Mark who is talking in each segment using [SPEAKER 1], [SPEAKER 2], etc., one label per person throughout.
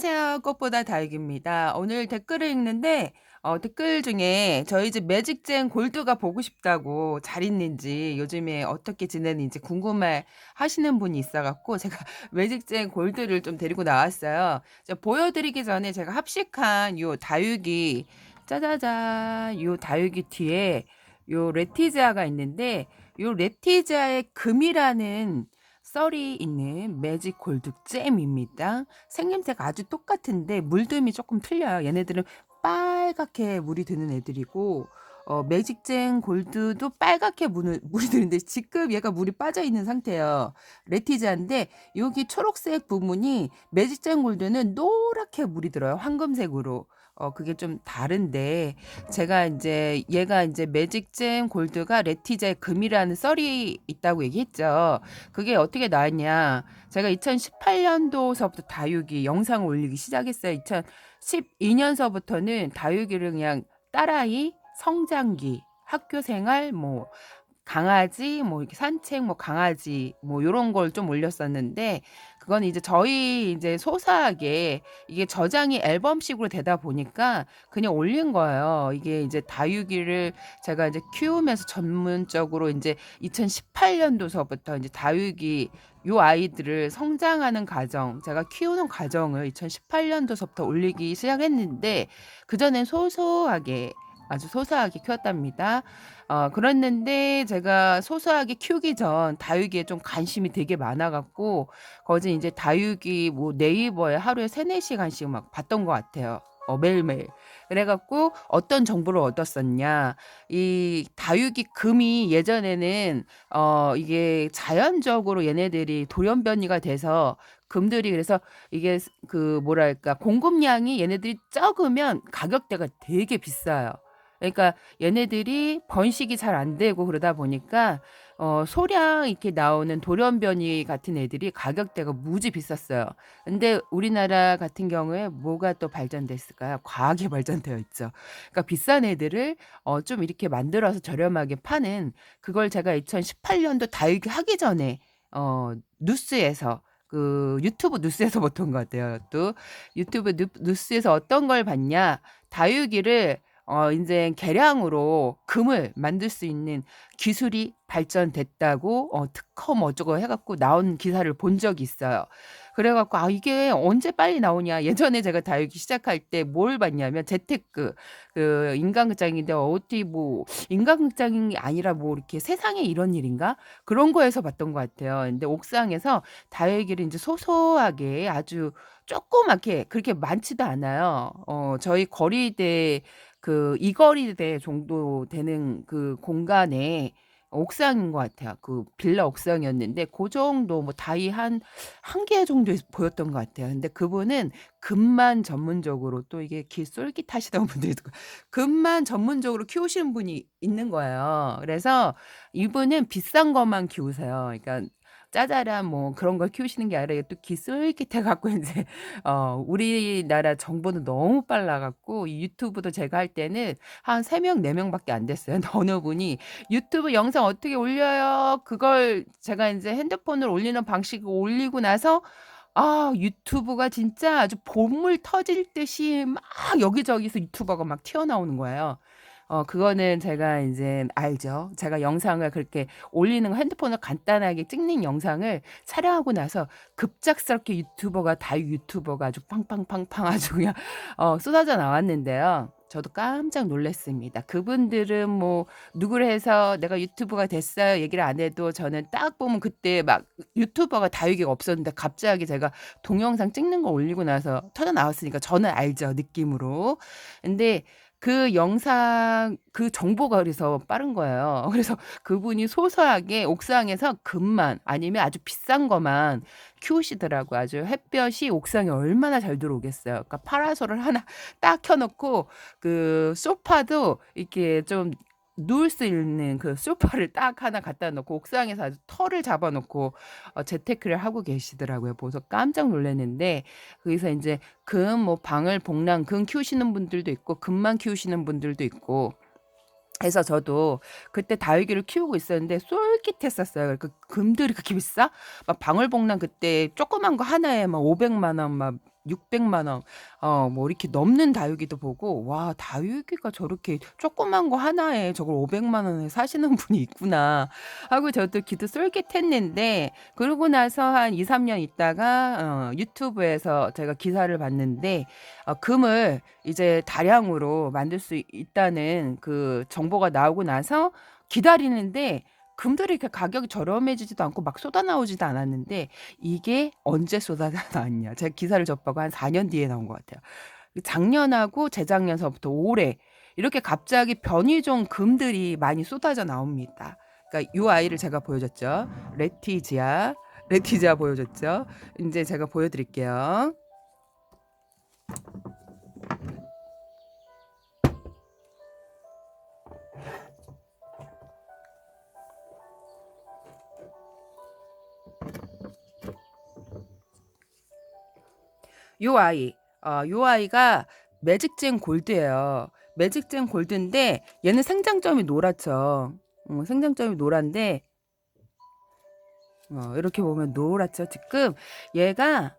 [SPEAKER 1] 안녕하세요. 꽃보다 다육입니다. 오늘 댓글을 읽는데 댓글 중에 저희 집 매직젠 골드가 보고 싶다고 잘 있는지 요즘에 어떻게 지내는지 궁금해 하시는 분이 있어 갖고 제가 매직젠 골드를 좀 데리고 나왔어요. 보여드리기 전에 제가 합식한 요 다육이 짜자잔 요 다육이 뒤에 요 레티지아가 있는데 요 레티지아의 금이라는 썰이 있는 매직 골드 잼입니다. 생김새가 아주 똑같은데 물듦이 조금 틀려요. 얘네들은 빨갛게 물이 드는 애들이고 매직젠 골드도 빨갛게 물이 드는데 지금 얘가 물이 빠져 있는 상태예요. 레티자인데 여기 초록색 부분이 매직젠 골드는 노랗게 물이 들어요. 황금색으로. 그게 좀 다른데 제가 이제 얘가 이제 매직젠 골드가 레티자의 금이라는 썰이 있다고 얘기했죠. 그게 어떻게 나왔냐? 제가 2018년도서부터 다육이 영상을 올리기 시작했어요. 2012년서부터는 다육이를 그냥 딸아이, 성장기, 학교 생활, 뭐 강아지, 뭐 이렇게 산책, 뭐 강아지, 뭐 요런 걸 좀 올렸었는데 그건 이제 저희 이제 소소하게 이게 저장이 앨범식으로 되다 보니까 그냥 올린 거예요. 이게 이제 다육이를 제가 이제 키우면서 전문적으로 이제 2018년도서부터 이제 다육이 요 아이들을 성장하는 과정, 제가 키우는 과정을 2018년도서부터 올리기 시작했는데 그전엔 소소하게 아주 소소하게 키웠답니다. 그랬는데 제가 소소하게 키우기 전 다육이에 좀 관심이 되게 많아 갖고 거진 이제 다육이 뭐 네이버에 하루에 3-4시간씩 막 봤던 것 같아요. 매일매일. 그래 갖고 어떤 정보를 얻었었냐. 이 다육이 금이 예전에는 이게 자연적으로 얘네들이 돌연변이가 돼서 금들이 그래서 이게 그 뭐랄까 공급량이 얘네들이 적으면 가격대가 되게 비싸요. 그러니까 얘네들이 번식이 잘 안 되고 그러다 보니까 소량 이렇게 나오는 돌연변이 같은 애들이 가격대가 무지 비쌌어요. 근데 우리나라 같은 경우에 뭐가 또 발전됐을까요? 과학이 발전되어 있죠. 그러니까 비싼 애들을 좀 이렇게 만들어서 저렴하게 파는 그걸 제가 2018년도 다육이 하기 전에 뉴스에서 그 유튜브 뉴스에서 봤던 것 같아요. 또 유튜브 뉴스에서 어떤 걸 봤냐? 다육이를 인제 개량으로 금을 만들 수 있는 기술이 발전됐다고 특허 뭐 어쩌고 해 갖고 나온 기사를 본 적이 있어요. 그래 갖고 '아 이게 언제 빨리 나오냐.' 예전에 제가 다육이 시작할 때 뭘 봤냐면 재테크 그 인간극장인데 어디 뭐 인간극장이 아니라 뭐 이렇게 '세상에 이런 일인가?' 그런 거에서 봤던 것 같아요. 근데 옥상에서 다육이를 인제 소소하게 아주 조그맣게 그렇게 많지도 않아요. 저희 거리대 그 이거리대 정도 되는 그 공간에 옥상인 것 같아요. 그 빌라 옥상이었는데 고 정도 뭐 다이 한 개 정도 보였던 것 같아요. 근데 그분은 금만 전문적으로 또 이게 귀 쫄깃하시던 분들이 있고 금만 전문적으로 키우시는 분이 있는 거예요. 그래서 이분은 비싼 것만 키우세요. 그러니까 짜잘한 뭐 그런 걸 키우시는 게 아니라 또 귀 쫄깃해 갖고 인제 우리나라 정보는 너무 빨라 갖고 이 유튜브도 제가 할 때는 한 3 명, 4 명밖에 안 됐어요. 근데 어느 분이 "유튜브 영상 어떻게 올려요?" 그걸 제가 인제 핸드폰으로 올리는 방식을 올리고 나서 유튜브가 진짜 아주 본물 터질 듯이 막 여기저기서 유튜버가 막 튀어나오는 거예요. 그거는 제가 인제 알죠. 제가 영상을 그렇게 올리는 거 핸드폰으로 간단하게 찍는 영상을 촬영하고 나서 급작스럽게 유튜버가 다육 유튜버가 아주 팡팡팡팡 아주 그냥 쏟아져 나왔는데요. 저도 깜짝 놀랐습니다. 그분들은 뭐 누구를 해서 "내가 유튜버가 됐어요." 얘기를 안 해도 저는 딱 보면 그때 막 유튜버가 다육이가 없었는데 갑자기 제가 동영상 찍는 거 올리고 나서 터져 나왔으니까 저는 알죠, 느낌으로. 근데 그 영상 그 정보가 그래서 빠른 거예요. 그래서 그분이 소소하게 옥상에서 금만 아니면 아주 비싼 거만 키우시더라고요. 아주 햇볕이 옥상에 얼마나 잘 들어오겠어요. 그러니까 파라솔을 하나 딱 켜 놓고 그 소파도 이렇게 좀 누울 수 있는 그 소파를 딱 하나 갖다 놓고 옥상에서 아주 터를 잡아 놓고 재테크를 하고 계시더라고요. 보고서 깜짝 놀랐는데 거기서 인제 금 뭐 방울 복랑 금 키우시는 분들도 있고 금만 키우시는 분들도 있고 해서 저도 그때 다육이를 키우고 있었는데 쏠깃했었어요. 그 금들이 그렇게 비싸? 막 방울복랑 그때 조그만 거 하나에 막 5 0 0만 원 막 600만 원 뭐 이렇게 넘는 다육이도 보고 '와 다육이가 저렇게 조그만 거 하나에 저걸 500만 원에 사시는 분이 있구나.' 하고 저도 귀도 쏠깃했는데 그러고 나서 한 2-3년 있다가 유튜브에서 제가 기사를 봤는데 금을 이제 다량으로 만들 수 있다는 그 정보가 나오고 나서 기다리는데 금들이 이렇게 가격이 저렴해지지도 않고 막 쏟아 나오지도 않았는데 이게 언제 쏟아 나왔냐. 제가 기사를 접하고 한 4년 뒤에 나온 것 같아요. 작년하고 재작년서부터 올해 이렇게 갑자기 변이종 금들이 많이 쏟아져 나옵니다. 그러니까 요 아이를 제가 보여줬죠. 레티지아. 레티지아 보여줬죠. 인제 제가 보여 드릴게요. 요 아이. 요 아이가 매직젠 골드예요. 매직젠 골드인데 얘는 생장점이 노랗죠. 생장점이 노란데 이렇게 보면 노랗죠. 지금 얘가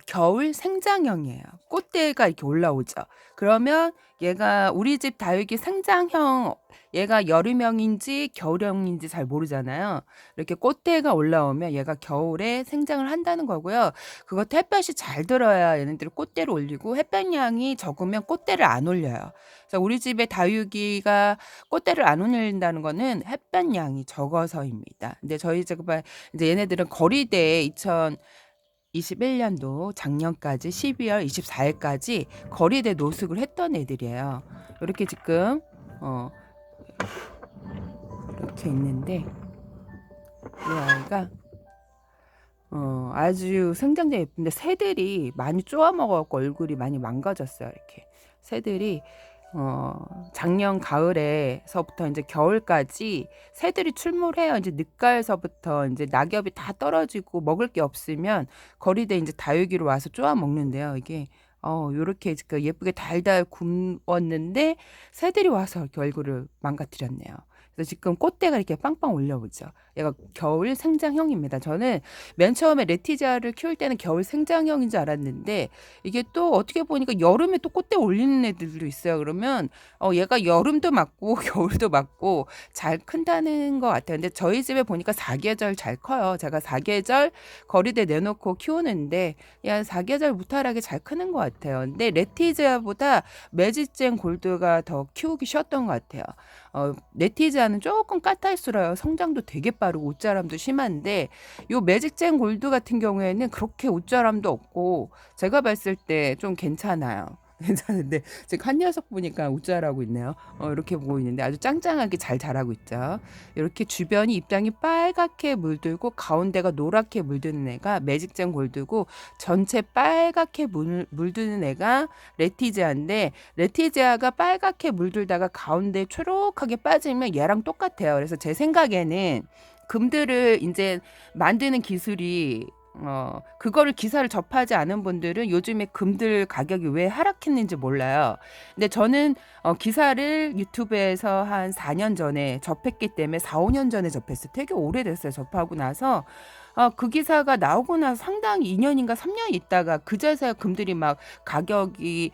[SPEAKER 1] 겨울 생장형이에요. 꽃대가 이렇게 올라오죠. 그러면 얘가 우리 집 다육이 생장형 얘가 여름형인지 겨울형인지 잘 모르잖아요. 이렇게 꽃대가 올라오면 얘가 겨울에 생장을 한다는 거고요. 그것도 햇볕이 잘 들어야 얘네들이 꽃대를 올리고 햇볕량이 적으면 꽃대를 안 올려요. 그래서 우리 집에 다육이가 꽃대를 안 올린다는 거는 햇볕량이 적어서입니다. 근데 저희 집은 이제 얘네들은 거리대에 2021년도 작년까지 12월 24일까지 거리대 노숙을 했던 애들이에요. 이렇게 지금 이렇게 있는데 이 아이가 아주 생장점 예쁜데 새들이 많이 쪼아 먹어갖고 얼굴이 많이 망가졌어요. 이렇게 새들이 작년 가을에서부터 이제 겨울까지 새들이 출몰해요. 이제 늦가을서부터 이제 낙엽이 다 떨어지고 먹을 게 없으면 거리대 이제 다육이로 와서 쪼아 먹는데요. 이게 요렇게 지금 예쁘게 달달 굽었는데 새들이 와서 이렇게 얼굴을 망가뜨렸네요. 그래서 지금 꽃대가 이렇게 빵빵 올려오죠. 얘가 겨울 생장형입니다. 저는 맨 처음에 레티지아를 키울 때는 겨울 생장형인 줄 알았는데 이게 또 어떻게 보니까 여름에 또 꽃대 올리는 애들도 있어요. 그러면 얘가 여름도 맞고 겨울도 맞고 잘 큰다는 것 같아요. 근데 저희 집에 보니까 사계절 잘 커요. 제가 사계절 거리대 내놓고 키우는데 야 사계절 무탈하게 잘 크는 것 같아요. 근데 레티지아보다 매직젠 골드가 더 키우기 쉬웠던 것 같아요. 네티즈는 조금 까탈스러워요. 성장도 되게 빠르고 옷자람도 심한데 요 매직젠 골드 같은 경우에는 그렇게 옷자람도 없고 제가 봤을 때 좀 괜찮아요. 괜찮은데 지금 한 녀석 보니까 웃자라고 있네요. 이렇게 보고 있는데 아주 짱짱하게 잘 자라고 있죠. 이렇게 주변이 입장이 빨갛게 물들고 가운데가 노랗게 물드는 애가 매직젠 골드고 전체 빨갛게 물드는 애가 레티지아인데 레티지아가 빨갛게 물들다가 가운데 초록하게 빠지면 얘랑 똑같아요. 그래서 제 생각에는 금들을 이제 만드는 기술이 그거를 기사를 접하지 않은 분들은 요즘에 금들 가격이 왜 하락했는지 몰라요. 근데 저는 기사를 유튜브에서 한 4년 전에 접했기 때문에 4-5년 전에 접했어요. 되게 오래됐어요. 접하고 나서 그 기사가 나오고 나서 상당히 2년인가 3년 있다가 그제서야 금들이 막 가격이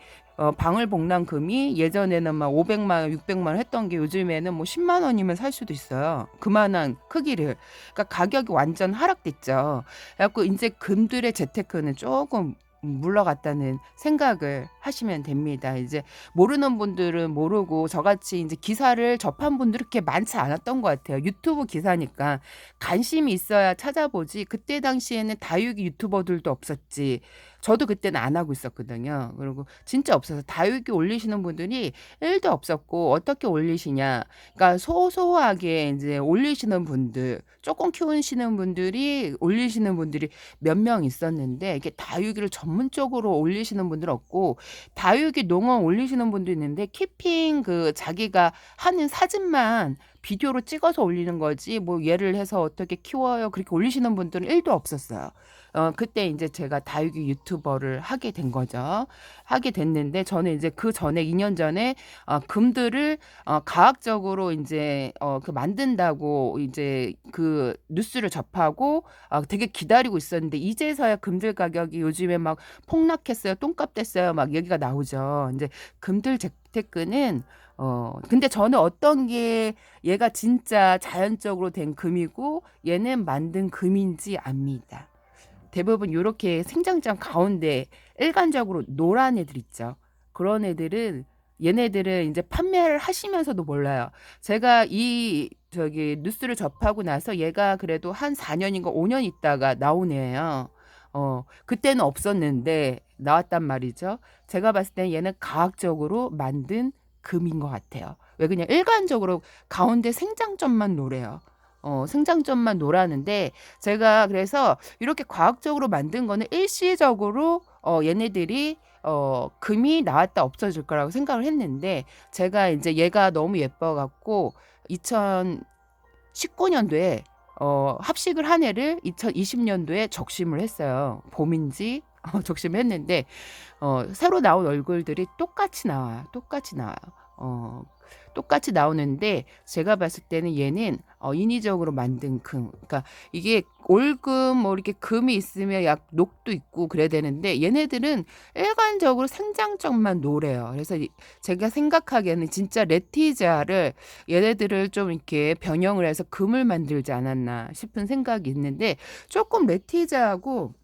[SPEAKER 1] 방울복랑 금이 예전에는 막 500만 원, 600만 원 했던 게 요즘에는 뭐 10만 원이면 살 수도 있어요. 그만한 크기를. 그러니까 가격이 완전 하락됐죠. 그래갖고 이제 금들의 재테크는 조금 물러갔다는 생각을 하시면 됩니다. 이제 모르는 분들은 모르고 저같이 이제 기사를 접한 분들이 그렇게 많지 않았던 것 같아요. 유튜브 기사니까 관심이 있어야 찾아보지. 그때 당시에는 다육이 유튜버들도 없었지. 저도 그때는 안 하고 있었거든요. 그리고 진짜 없어서 다육이 올리시는 분들이 1도 없었고 어떻게 올리시냐. 그러니까 소소하게 이제 올리시는 분들, 조금 키우시는 분들이 올리시는 분들이 몇 명 있었는데 이게 다육이를 전문적으로 올리시는 분들은 없고 다육이 농원 올리시는 분도 있는데 키핑 그 자기가 하는 사진만 비디오로 찍어서 올리는 거지 뭐 얘를 해서 어떻게 키워요 그렇게 올리시는 분들은 1도 없었어요. 그때 인제 제가 다육이 유튜버를 하게 된 거죠. 하게 됐는데 저는 이제 그전에 2년 전에 금들을 과학적으로 인제 그 만든다고 이제 그 뉴스를 접하고 되게 기다리고 있었는데 이제서야 금들 가격이 요즘에 막 폭락했어요. 똥값 됐어요. 막 얘기가 나오죠. 인제 금들 재테크는 근데 저는 어떤 게 얘가 진짜 자연적으로 된 금이고 얘는 만든 금인지 압니다. 대부분 요렇게 생장점 가운데 일관적으로 노란 애들 있죠. 그런 애들은 얘네들은 인제 판매를 하시면서도 몰라요. 제가 이 저기 뉴스를 접하고 나서 얘가 그래도 한 4 년인가 5년 있다가 나온 애예요. 그때는 없었는데 나왔단 말이죠. 제가 봤을 때는 얘는 과학적으로 만든 금인 것 같아요. 왜 그냥 일관적으로 가운데 생장점만 노래요. 생장점만 노라는데 제가 그래서 이렇게 과학적으로 만든 거는 일시적으로 얘네들이 금이 나왔다 없어질 거라고 생각을 했는데 제가 인제 얘가 너무 예뻐 갖고 2019 년도에 합식을 한 애를 2020 년도에 적심을 했어요. 봄인지 적심을 했는데 새로 나온 얼굴들이 똑같이 나와요. 똑같이 나와요. 어 똑같이 나오는데 제가 봤을 때는 얘는 인위적으로 만든 금, 그러니까 이게 올금 뭐 이렇게 금이 있으면 약 녹도 있고 그래야 되는데 얘네들은 일관적으로 생장점만 노래요. 그래서 제가 생각하기에는 진짜 레티지아를 얘네들을 좀 이렇게 변형을 해서 금을 만들지 않았나 싶은 생각이 있는데 조금 레티지아하고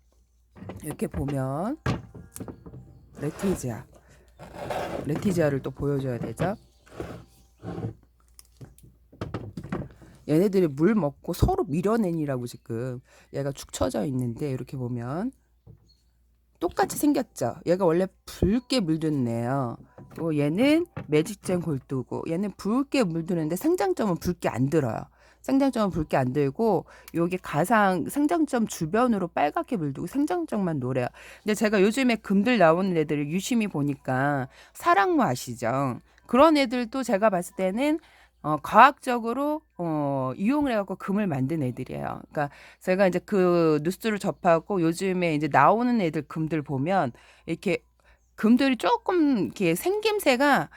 [SPEAKER 1] 이렇게 보면 레티지아 레티지아를 또 보여줘야 되죠. 얘네들이 물 먹고 서로 밀어내니라고 지금 얘가 축 처져 있는데 이렇게 보면 똑같이 생겼죠. 얘가 원래 붉게 물드는 애예요. 또 얘는 매직젠 골드고 얘는 붉게 물드는데 생장점은 붉게 안 들어요. 생장점은 붉게 안 들고 요게 가상 생장점 주변으로 빨갛게 물들고 생장점만 노래요. 근데 제가 요즘에 금들 나오는 애들을 유심히 보니까 사랑무 아시죠? 그런 애들도 제가 봤을 때는 과학적으로 이용을 해 갖고 금을 만든 애들이에요. 그러니까 제가 인제 그 뉴스를 접하고 요즘에 이제 나오는 애들 금들 보면 이렇게 금들이 쪼끔 이렇게 생김새가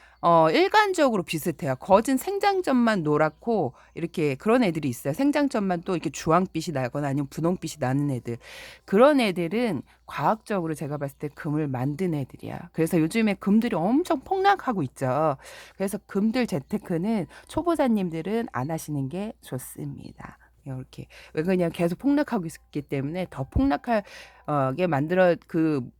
[SPEAKER 1] 일관적으로 비슷해요. 겉은 생장점만 노랗고 이렇게 그런 애들이 있어요. 생장점만 또 이렇게 주황빛이 나거나 아니면 분홍빛이 나는 애들. 그런 애들은 과학적으로 제가 봤을 때 금을 만든 애들이야. 그래서 요즘에 금들이 엄청 폭락하고 있죠. 그래서 금들 재테크는 초보자님들은 안 하시는 게 좋습니다. 요렇게. 왜 그러냐면 계속 폭락하고 있기 때문에 더 폭락할 게 만들어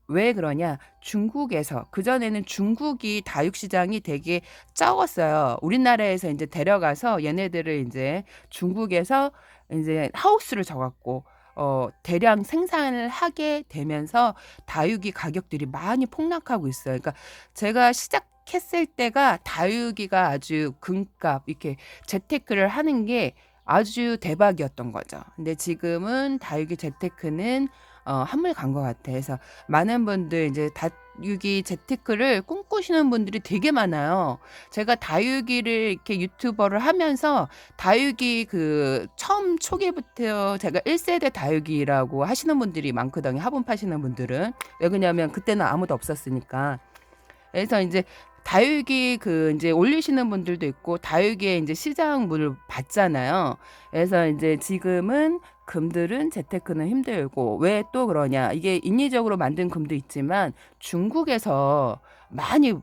[SPEAKER 1] 왜 그러냐? 중국에서 그전에는 중국이 다육 시장이 되게 적었어요. 우리나라에서 인제 데려가서 얘네들을 인제 중국에서 인제 하우스를 져 갖고 대량 생산을 하게 되면서 다육이 가격들이 많이 폭락하고 있어요. 그러니까 제가 시작했을 때가 다육이가 아주 금값 이렇게 재테크를 하는 게 아주 대박이었던 거죠. 근데 지금은 다육이 재테크는 한물 간 것 같아. 그래서 많은 분들 이제 다육이 재테크를 꿈꾸시는 분들이 되게 많아요. 제가 다육이를 이렇게 유튜버를 하면서 다육이 처음 초기부터 제가 1 세대 다육이라고 하시는 분들이 많거든요, 화분 파시는 분들은. 왜 그러냐면 그때는 아무도 없었으니까. 그래서 인제 다육이 인제 올리시는 분들도 있고 다육이에 인제 시장물을 봤잖아요. 그래서 인제 지금은 금들은 재테크는 힘들고 왜 또 그러냐. 이게 인위적으로 만든 금도 있지만 중국에서 많이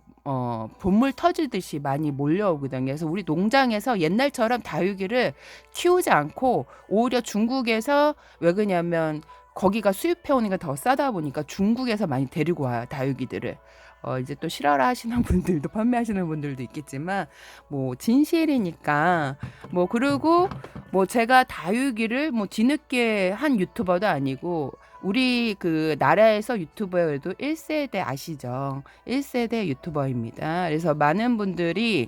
[SPEAKER 1] 본물 터지듯이 많이 몰려오거든요. 그래서 우리 농장에서 옛날처럼 다육이를 키우지 않고 오히려 중국에서 왜 그러냐면 거기가 수입해 오는 게 더 싸다 보니까 중국에서 많이 데리고 와요, 다육이들을. 이제 또 실화라 하시는 분들도 판매하시는 분들도 있겠지만 뭐 진실이니까 그리고 제가 다육이를 뒤늦게 한 유튜버도 아니고 우리 나라에서 유튜버여도 1 세대 아시죠? 1 세대 유튜버입니다. 그래서 많은 분들이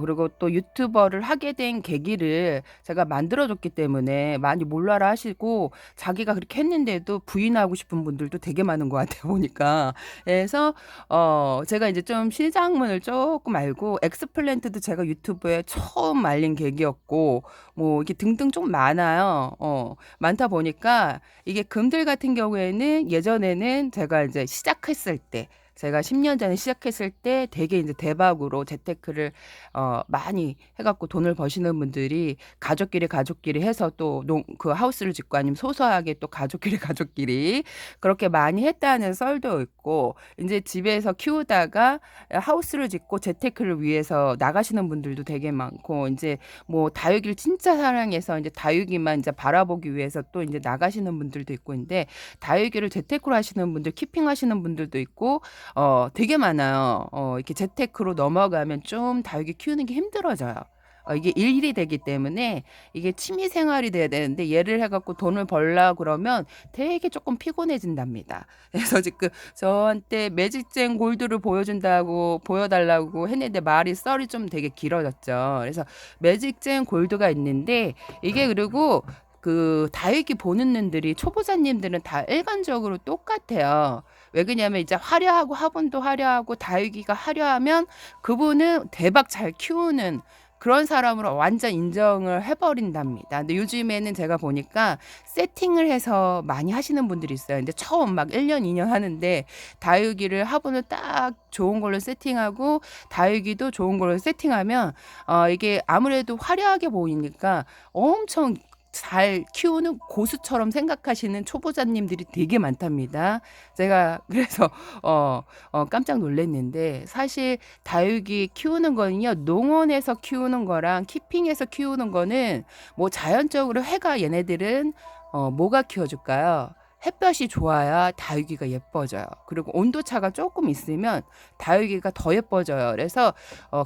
[SPEAKER 1] 그리고 또 유튜버를 하게 된 계기를 제가 만들어 줬기 때문에 많이 몰라라 하시고, 자기가 그렇게 했는데도 부인하고 싶은 분들도 되게 많은 것 같아요, 보니까. 그래서 제가 이제 좀 시장문을 조금 알고, 엑스플랜트도 제가 유튜브에 처음 알린 계기였고, 뭐 이게 등등 좀 많아요. 많다 보니까 이게 금들 같은 경우에는 예전에는 제가 이제 시작했을 때, 제가 10년 전에 시작했을 때 되게 이제 대박으로 재테크를 많이 해갖고 돈을 버시는 분들이 가족끼리 해서 또 그 하우스를 짓고, 아니면 소소하게 또 가족끼리 그렇게 많이 했다는 썰도 있고, 이제 집에서 키우다가 하우스를 짓고 재테크를 위해서 나가시는 분들도 되게 많고, 이제 뭐 다육이를 진짜 사랑해서 이제 다육이만 이제 바라보기 위해서 또 이제 나가시는 분들도 있고, 인데 다육이를 재테크로 하시는 분들, 키핑 하시는 분들도 있고, 되게 많아요. 이렇게 재테크로 넘어가면 좀 다육이 키우는 게 힘들어져요. 이게 일이 되기 때문에 이게 취미 생활이 돼야 되는데, 얘를 해갖고 돈을 벌라 그러면 되게 조금 피곤해진답니다. 그래서 지금 저한테 매직젠 골드를 보여달라고 했는데, 말이 썰이 좀 되게 길어졌죠. 그래서 매직젠 골드가 있는데, 이게 그리고 그 다육이 보는 눈들이, 초보자님들은 다 일관적으로 똑같아요. 왜 그러냐면 이제 화려하고 화분도 화려하고 다육이가 화려하면 그분은 대박 잘 키우는 그런 사람으로 완전 인정을 해버린답니다. 근데 요즘에는 제가 보니까 세팅을 해서 많이 하시는 분들이 있어요. 근데 처음 막 1년, 2년 하는데 다육이를 화분을 딱 좋은 걸로 세팅하고 다육이도 좋은 걸로 세팅하면 이게 아무래도 화려하게 보이니까 엄청 잘 키우는 고수처럼 생각하시는 초보자님들이 되게 많답니다. 제가 그래서 깜짝 놀랐는데, 사실 다육이 키우는 거는요, 농원에서 키우는 거랑 키핑에서 키우는 거는 뭐 자연적으로 해가, 얘네들은 뭐가 키워줄까요? 햇볕이 좋아야 다육이가 예뻐져요. 그리고 온도차가 조금 있으면 다육이가 더 예뻐져요. 그래서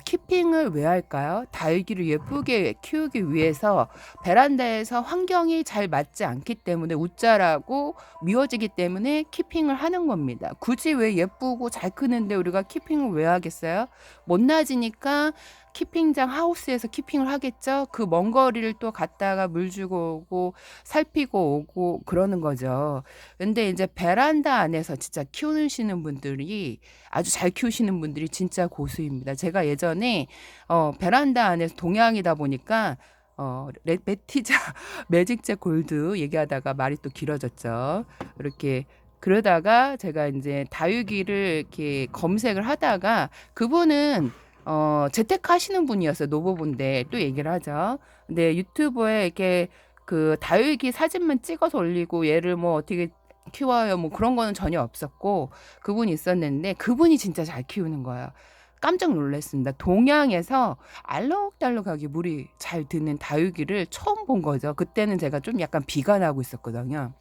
[SPEAKER 1] 키핑을 왜 할까요? 다육이를 예쁘게 키우기 위해서 베란다에서 환경이 잘 맞지 않기 때문에, 웃자라고 미워지기 때문에 키핑을 하는 겁니다. 굳이 왜 예쁘고 잘 크는데 우리가 키핑을 왜 하겠어요? 못나지니까 키핑장 하우스에서 키핑을 하겠죠. 그 먼 거리를 또 갔다가 물 주고 오고 살피고 오고 그러는 거죠. 근데 이제 베란다 안에서 진짜 키우시는 분들이, 아주 잘 키우시는 분들이 진짜 고수입니다. 제가 예전에 베란다 안에서, 동양이다 보니까 메티자 매직제 골드 얘기하다가 말이 또 길어졌죠. 이렇게 그러다가 제가 이제 다육이를 이렇게 검색을 하다가, 그분은 재테크 하시는 분이었어요. 노부부인데 또 얘기를 하죠. 근데 유튜브에 이렇게 그 다육이 사진만 찍어서 올리고, 얘를 뭐 어떻게 키워요 뭐 그런 거는 전혀 없었고, 그분이 있었는데 그분이 진짜 잘 키우는 거예요. 깜짝 놀랐습니다. 동양에서 알록달록하게 물이 잘 드는 다육이를 처음 본 거죠. 그때는 제가 좀 약간 비관하고 있었거든요.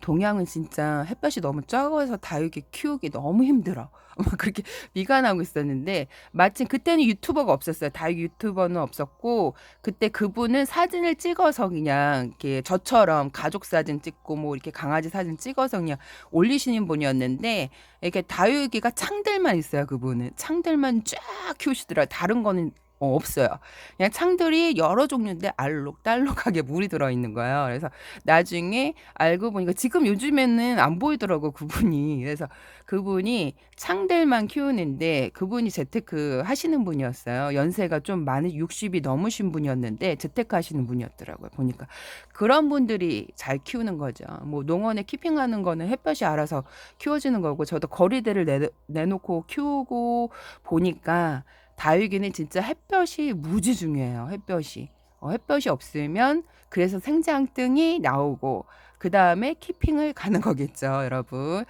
[SPEAKER 1] 동양은 진짜 햇볕이 너무 적어서 다육이 키우기 너무 힘들어. 막 그렇게 미간하고 있었는데, 마침 그때는 유튜버가 없었어요. 다육이 유튜버는 없었고, 그때 그분은 사진을 찍어서 그냥 이렇게 저처럼 가족 사진 찍고 뭐 이렇게 강아지 사진 찍어서 그냥 올리시는 분이었는데, 이렇게 다육이가 창들만 있어요. 그분은 창들만 쫙 키우시더라고요. 다른 거는 없어요. 그냥 창들이 여러 종류인데 알록달록하게 물이 들어있는 거예요. 그래서 나중에 알고 보니까, 지금 요즘에는 안 보이더라고 그분이. 그래서 그분이 창들만 키우는데, 그분이 재테크 하시는 분이었어요. 연세가 좀 많은, 60이 넘으신 분이었는데 재테크 하시는 분이었더라고요. 보니까 그런 분들이 잘 키우는 거죠. 뭐 농원에 키핑하는 거는 햇볕이 알아서 키워지는 거고, 저도 거리대를 내놓고 키우고 보니까 다육이는 진짜 햇볕이 무지 중요해요. 햇볕이. 햇볕이 없으면, 그래서 생장등이 나오고 그 다음에 키핑을 가는 거겠죠, 여러분.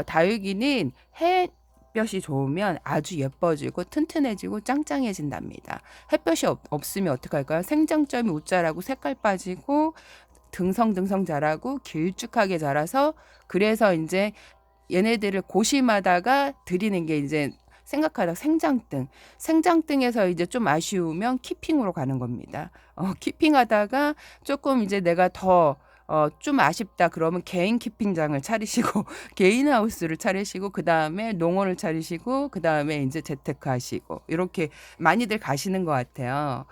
[SPEAKER 1] 다육이는 햇볕이 좋으면 아주 예뻐지고 튼튼해지고 짱짱해진답니다. 햇볕이 없으면 어떡할까요? 생장점이 웃자라고 색깔 빠지고 등성등성 자라고 길쭉하게 자라서, 그래서 이제 얘네들을 고심하다가 들이는 게 이제, 생각하다 생장등에서 이제 좀 아쉬우면 키핑으로 가는 겁니다. 키핑하다가 조금 이제 내가 더 좀 아쉽다 그러면 개인 키핑장을 차리시고 개인 하우스를 차리시고 그다음에 농원을 차리시고 그다음에 이제 재테크하시고 이렇게 많이들 가시는 것 같아요.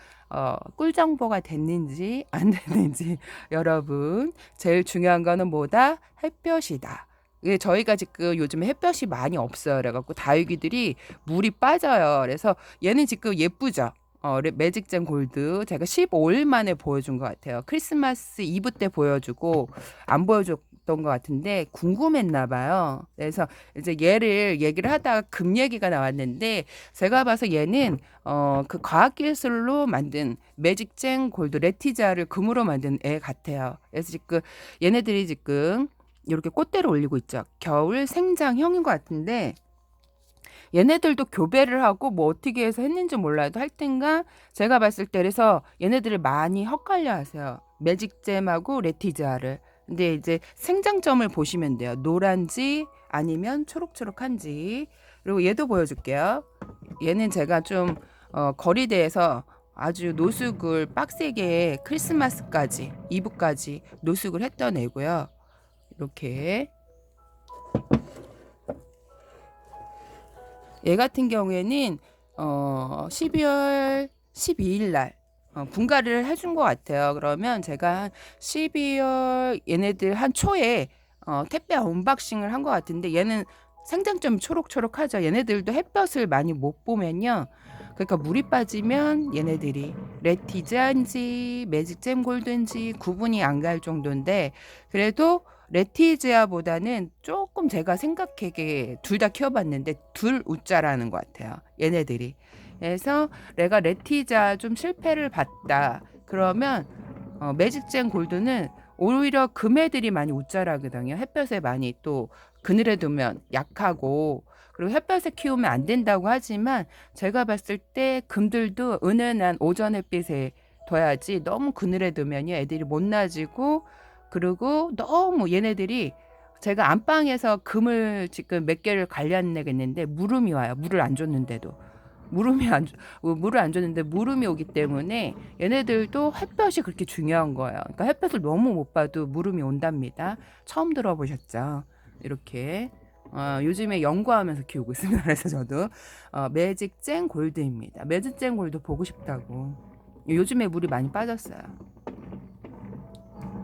[SPEAKER 1] 꿀 정보가 됐는지 안 됐는지 여러분 제일 중요한 거는 뭐다? 햇볕이다. 예, 저희가 지금 요즘에 햇볕이 많이 없어요. 그래갖고 다육이들이 물이 빠져요. 그래서 얘는 지금 예쁘죠? 매직잼 골드 제가 15일 만에 보여준 것 같아요. 크리스마스 이브 때 보여주고 안 보여줬던 것 같은데 궁금했나 봐요. 그래서 이제 얘를 얘기를 하다가 금 얘기가 나왔는데 제가 봐서 얘는 그 과학기술로 만든 매직잼 골드 레티자를 금으로 만든 애 같아요. 그래서 지금 얘네들이 지금 이렇게 꽃대를 올리고 있죠. 겨울 생장형인 것 같은데 얘네들도 교배를 하고 뭐 어떻게 해서 했는지 몰라도 할텐가 제가 봤을 때 그래서 얘네들을 많이 헛갈려 하세요. 매직잼하고 레티자를. 근데 이제 생장점을 보시면 돼요. 노란지 아니면 초록초록한지. 그리고 얘도 보여줄게요. 얘는 제가 좀 거리대에서 아주 노숙을 빡세게 크리스마스까지 이브까지 노숙을 했던 애고요. 이렇게 얘 같은 경우에는 12월 12일 날 분갈이를 해준 것 같아요. 그러면 제가 한 12월 얘네들 한 초에 택배 언박싱을 한 것 같은데 얘는 생장점이 초록초록하죠. 얘네들도 햇볕을 많이 못 보면요. 그러니까 물이 빠지면 얘네들이 레티즈인지 매직잼 골드인지 구분이 안 갈 정도인데 그래도 레티지아보다는 조금 제가 생각하기에 둘 다 키워봤는데 둘 우짜라는 것 같아요. 얘네들이. 그래서 내가 레티자 좀 실패를 봤다. 그러면 매직잼 골드는 오히려 금애들이 많이 우짜라거든요. 햇볕에 많이 또 그늘에 두면 약하고 그리고 햇볕에 키우면 안 된다고 하지만 제가 봤을 때 금들도 은은한 오전 햇빛에 둬야지 너무 그늘에 두면 애들이 못 나지고 그리고 너무 얘네들이 제가 안방에서 금을 지금 몇 개를 관리하겠는데 물음이 와요. 물을 안 줬는데도. 물을 안 줬는데 물음이 오기 때문에 얘네들도 햇볕이 그렇게 중요한 거예요. 그러니까 햇볕을 너무 못 봐도 물음이 온답니다. 처음 들어보셨죠? 이렇게 요즘에 연구하면서 키우고 있습니다. 그래서 저도 매직잼 골드입니다. 매직잼 골드 보고 싶다고. 요즘에 물이 많이 빠졌어요.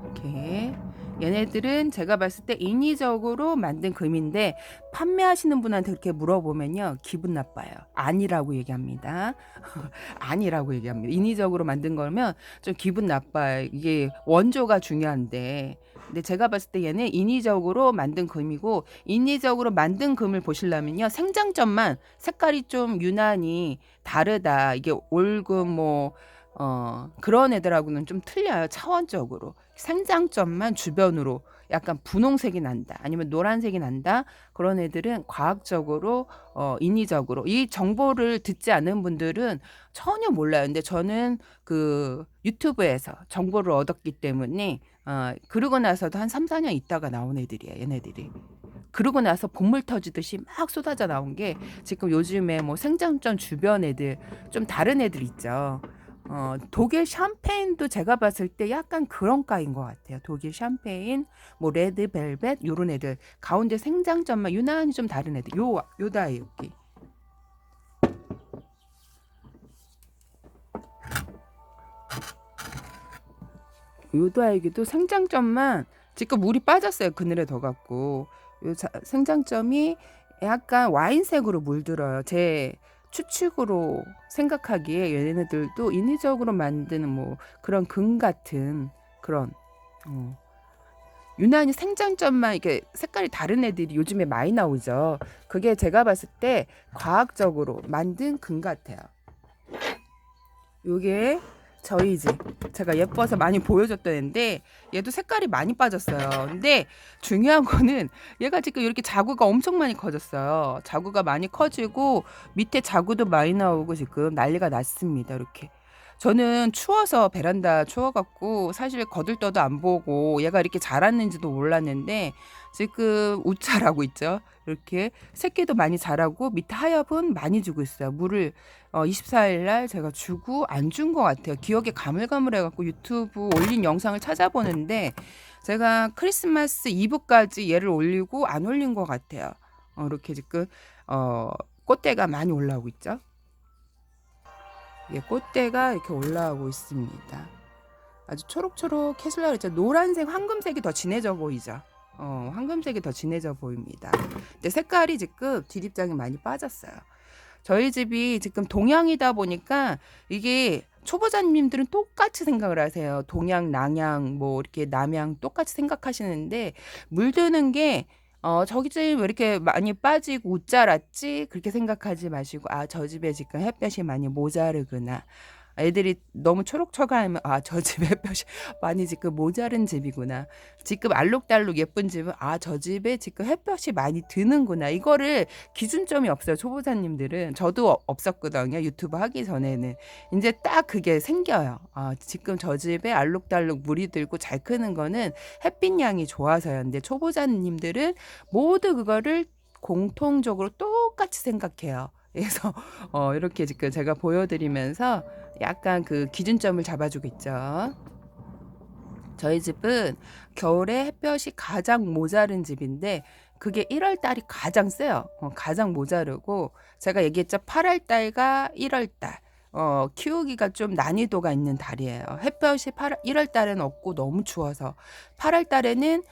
[SPEAKER 1] 이렇게 얘네들은 제가 봤을 때 인위적으로 만든 금인데 판매하시는 분한테 그렇게 물어보면요 기분 나빠요. 아니라고 얘기합니다. 아니라고 얘기합니다. 인위적으로 만든 거면 좀 기분 나빠요. 이게 원조가 중요한데 근데 제가 봤을 때 얘는 인위적으로 만든 금이고 인위적으로 만든 금을 보시려면요 생장점만 색깔이 좀 유난히 다르다. 이게 올금 뭐 그런 애들하고는 좀 틀려요. 차원적으로. 생장점만 주변으로 약간 분홍색이 난다. 아니면 노란색이 난다. 그런 애들은 과학적으로, 인위적으로. 이 정보를 듣지 않은 분들은 전혀 몰라요. 근데 저는 그 유튜브에서 정보를 얻었기 때문에, 그러고 나서도 한 3, 4년 있다가 나온 애들이에요. 얘네들이. 그러고 나서 본물 터지듯이 막 쏟아져 나온 게 지금 요즘에 뭐 생장점 주변 애들, 좀 다른 애들 있죠. 독일 샴페인도 제가 봤을 때 약간 그런 과인 것 같아요. 독일 샴페인, 뭐 레드벨벳 요런 애들 가운데 생장점만 유난히 좀 다른 애들 요다이 여기 요다이기도 생장점만 지금 물이 빠졌어요. 그늘에 더 갖고 생장점이 약간 와인색으로 물들어요. 제 추측으로 생각하기에 얘네들도 인위적으로 만드는 뭐 그런 금 같은 그런 유난히 생장점만 이렇게 색깔이 다른 애들이 요즘에 많이 나오죠. 그게 제가 봤을 때 과학적으로 만든 금 같아요. 요게 저희 집 제가 예뻐서 많이 보여줬던 애인데 얘도 색깔이 많이 빠졌어요. 근데 중요한 거는 얘가 지금 이렇게 자구가 엄청 많이 커졌어요. 자구가 많이 커지고 밑에 자구도 많이 나오고 지금 난리가 났습니다. 이렇게 저는 추워서 베란다 추워 갖고 사실 거들떠도 안 보고 얘가 이렇게 자랐는지도 몰랐는데 지금 웃자라고 있죠. 이렇게 새끼도 많이 자라고 밑에 하엽은 많이 주고 있어요. 물을 24일 날 제가 주고 안 준 것 같아요. 기억에 가물가물해 갖고 유튜브 올린 영상을 찾아보는데 제가 크리스마스 이브까지 얘를 올리고 안 올린 것 같아요. 이렇게 지금 꽃대가 많이 올라오고 있죠. 예, 꽃대가 이렇게 올라오고 있습니다. 아주 초록초록 해슬라 그랬죠. 노란색, 황금색이 더 진해져 보이죠. 황금색이 더 진해져 보입니다. 근데 색깔이 지금 디립장이 많이 빠졌어요. 저희 집이 지금 동양이다 보니까 이게 초보자님들은 똑같이 생각을 하세요. 동양, 남양, 뭐 이렇게 남양 똑같이 생각하시는데 물드는 게 저기 집 왜 이렇게 많이 빠지고 웃 자랐지? 그렇게 생각하지 마시고 아, 저 집에 지금 햇볕이 많이 모자르구나. 애들이 너무 초록초록하면 아, 저 집 햇볕이 많이 지금 모자른 집이구나. 지금 알록달록 예쁜 집은 아, 저 집에 지금 햇볕이 많이 드는구나. 이거를 기준점이 없어요. 초보자님들은. 저도 없었거든요. 유튜브 하기 전에는. 이제 딱 그게 생겨요. 아, 지금 저 집에 알록달록 물이 들고 잘 크는 거는 햇빛 양이 좋아서요. 근데 초보자님들은 모두 그거를 공통적으로 똑같이 생각해요. 그래서 이렇게 지금 제가 보여드리면서 약간 그 기준점을 잡아주고 있죠. 저희 집은 겨울에 햇볕이 가장 모자른 집인데 그게 1월 달이 가장 세요. 가장 모자르고 제가 얘기했죠. 8월 달과 1월 달. 키우기가 좀 난이도가 있는 달이에요. 햇볕이 1월 달에는 없고 너무 추워서 8월 달에는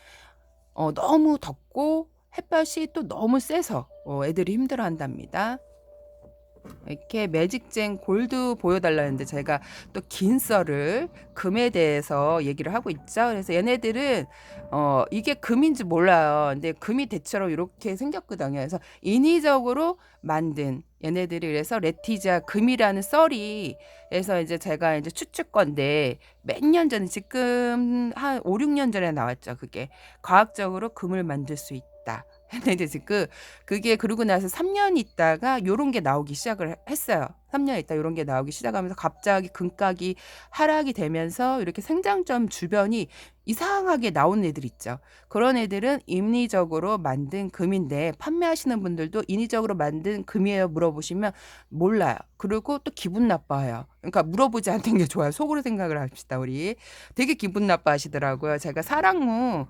[SPEAKER 1] 너무 덥고 햇볕이 또 너무 세서 애들이 힘들어한답니다. 이렇게 매직젠 골드 보여달라는데 제가 또 긴 썰을 금에 대해서 얘기를 하고 있죠. 그래서 얘네들은 이게 금인지 몰라요. 근데 금이 대체로 이렇게 생겼거든요. 그래서 인위적으로 만든 얘네들이 그래서 레티자 금이라는 썰이 그래서 이제 제가 이제 추측건데 몇 년 전에 지금 한 5, 6년 전에 나왔죠. 그게 과학적으로 금을 만들 수 있다. 근데 지금 그게 그러고 나서 3년 있다가 요런 게 나오기 시작을 했어요. 3년 있다 요런 게 나오기 시작하면서 갑자기 금값이 하락이 되면서 이렇게 생장점 주변이 이상하게 나온 애들 있죠. 그런 애들은 인위적으로 만든 금인데 판매하시는 분들도 인위적으로 만든 금이에요 물어보시면 몰라요. 그리고 또 기분 나빠요. 그러니까 물어보지 않는 게 좋아요. 속으로 생각을 합시다 우리. 되게 기분 나빠하시더라고요. 제가 사랑무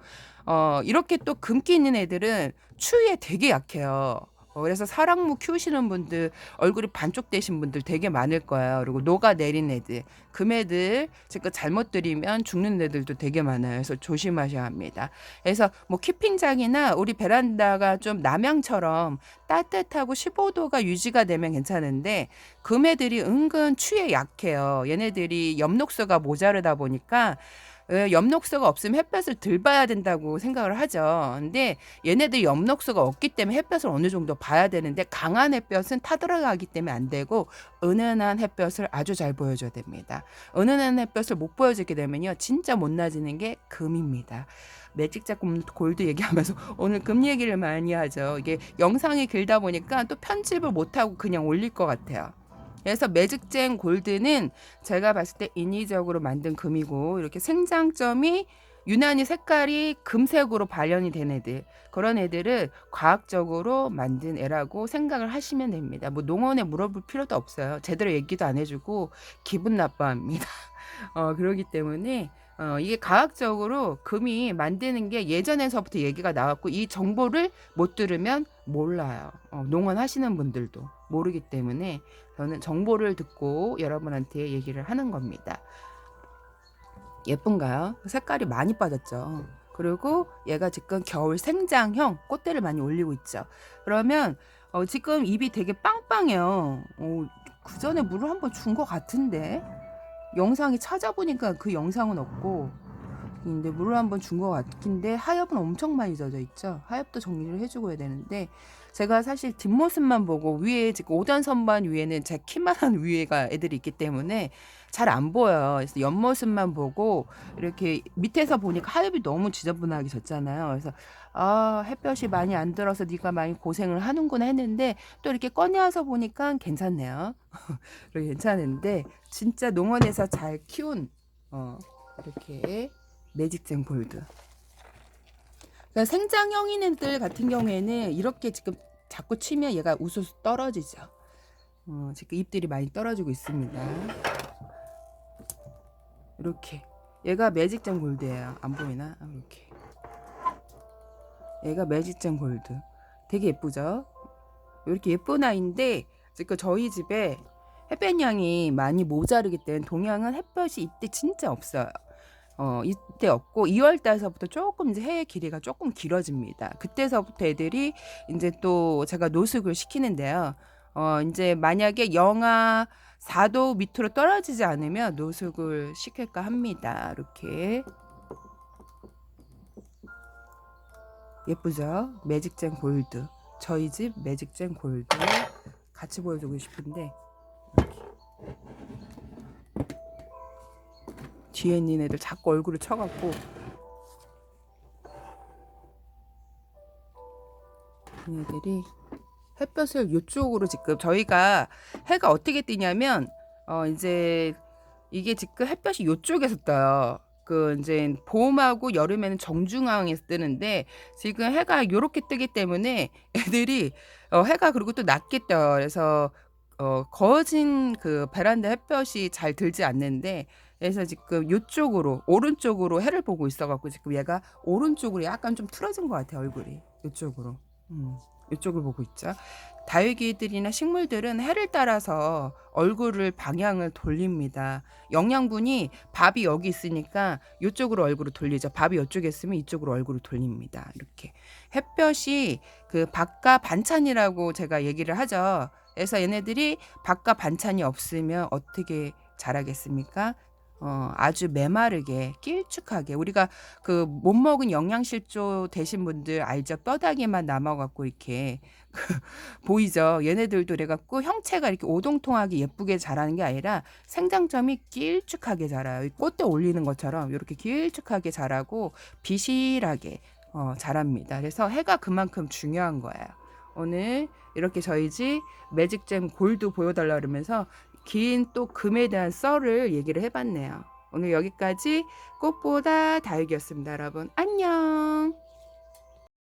[SPEAKER 1] 이렇게 또 금기 있는 애들은 추위에 되게 약해요. 그래서 사랑무 키우시는 분들 얼굴이 반쪽 되신 분들 되게 많을 거예요. 그리고 녹아내린 애들, 금애들 지금 잘못 들이면 죽는 애들도 되게 많아요. 그래서 조심하셔야 합니다. 그래서 뭐 키핑장이나 우리 베란다가 좀 남양처럼 따뜻하고 15도가 유지가 되면 괜찮은데 금애들이 은근 추위에 약해요. 얘네들이 엽록소가 모자르다 보니까 엽록소가 없으면 햇볕을 덜 봐야 된다고 생각을 하죠. 근데 얘네들 엽록소가 없기 때문에 햇볕을 어느 정도 봐야 되는데 강한 햇볕은 타들어가기 때문에 안 되고 은은한 햇볕을 아주 잘 보여줘야 됩니다. 은은한 햇볕을 못 보여주게 되면요. 진짜 못 나지는 게 금입니다. 매직자 골드 얘기하면서 오늘 금 얘기를 많이 하죠. 이게 영상이 길다 보니까 또 편집을 못하고 그냥 올릴 것 같아요. 그래서 매직젠 골드는 제가 봤을 때 인위적으로 만든 금이고 이렇게 생장점이 유난히 색깔이 금색으로 발현이 된 애들 그런 애들을 과학적으로 만든 애라고 생각을 하시면 됩니다. 뭐 농원에 물어볼 필요도 없어요. 제대로 얘기도 안 해주고 기분 나빠합니다. 그러기 때문에 이게 과학적으로 금이 만드는 게 예전에서부터 얘기가 나왔고 이 정보를 못 들으면 몰라요. 농원 하시는 분들도 모르기 때문에 저는 정보를 듣고 여러분한테 얘기를 하는 겁니다. 예쁜가요? 색깔이 많이 빠졌죠. 그리고 얘가 지금 겨울 생장형 꽃대를 많이 올리고 있죠. 그러면 지금 입이 되게 빵빵해요. 그 전에 물을 한번 준 것 같은데 영상이 찾아보니까 그 영상은 없고 상태인데 물을 한번 준 것 같긴데 하엽은 엄청 많이 젖어 있죠. 하엽도 정리를 해주고 해야 되는데 제가 사실 뒷모습만 보고 위에 지금 5단 선반 위에는 제 키만한 위에가 애들이 있기 때문에 잘 안 보여요. 그래서 옆모습만 보고 이렇게 밑에서 보니까 하엽이 너무 지저분하게 졌잖아요. 그래서 아, 햇볕이 많이 안 들어서 네가 많이 고생을 하는구나 했는데 또 이렇게 꺼내와서 보니까 괜찮네요. 괜찮은데 진짜 농원에서 잘 키운 이렇게 매직쟁 골드. 그러니까 생장형인 애들 같은 경우에는 이렇게 지금 자꾸 치면 얘가 우수수 떨어지죠. 지금 잎들이 많이 떨어지고 있습니다. 이렇게 얘가 매직쟁 골드예요. 안 보이나? 이렇게 얘가 매직쟁 골드. 되게 예쁘죠? 이렇게 예쁜 아이인데 지금 저희 집에 햇볕량이 많이 모자르기 때문에 동양은 햇볕이 이때 진짜 없어요. 이때 없고 2월 달서부터 조금 이제 해의 길이가 조금 길어집니다. 그때서부터 애들이 이제 또 제가 노숙을 시키는데요. 이제 만약에 영하 4도 밑으로 떨어지지 않으면 노숙을 시킬까 합니다. 이렇게 예쁘죠? 매직쟁 골드. 저희 집 매직쟁 골드 같이 보여주고 싶은데 뒤에 있는 애들 자꾸 얼굴을 쳐갖고 얘네들이 햇볕을 이쪽으로 지금 저희가 해가 어떻게 뜨냐면 이제 이게 지금 햇볕이 이쪽에서 떠요. 그 이제 봄하고 여름에는 정중앙에서 뜨는데 지금 해가 이렇게 뜨기 때문에 애들이 해가 그리고 또 낮게 떠요. 그래서 거진 그 베란다 햇볕이 잘 들지 않는데 그래서 지금 이쪽으로 오른쪽으로 해를 보고 있어갖고 지금 얘가 오른쪽으로 약간 좀 틀어진 것 같아요. 얼굴이 이쪽으로 이쪽을 보고 있죠. 다육이들이나 식물들은 해를 따라서 얼굴을 방향을 돌립니다. 영양분이 밥이 여기 있으니까 이쪽으로 얼굴을 돌리죠. 밥이 이쪽에 있으면 이쪽으로 얼굴을 돌립니다. 이렇게 햇볕이 그 밥과 반찬이라고 제가 얘기를 하죠. 그래서 얘네들이 밥과 반찬이 없으면 어떻게 자라겠습니까? 아주 메마르게 길쭉하게 우리가 그 못 먹은 영양실조 되신 분들 알죠? 뼈다귀만 남아갖고 이렇게 보이죠? 얘네들도 그래갖고 형체가 이렇게 오동통하게 예쁘게 자라는 게 아니라 생장점이 길쭉하게 자라요. 꽃대 올리는 것처럼 이렇게 길쭉하게 자라고 비실하게 자랍니다. 그래서 해가 그만큼 중요한 거예요. 오늘 이렇게 저희 집 매직잼 골드 보여달라 그러면서 긴 또 금에 대한 썰을 얘기를 해봤네요. 오늘 여기까지 꽃보다 다육이었습니다. 여러분 안녕.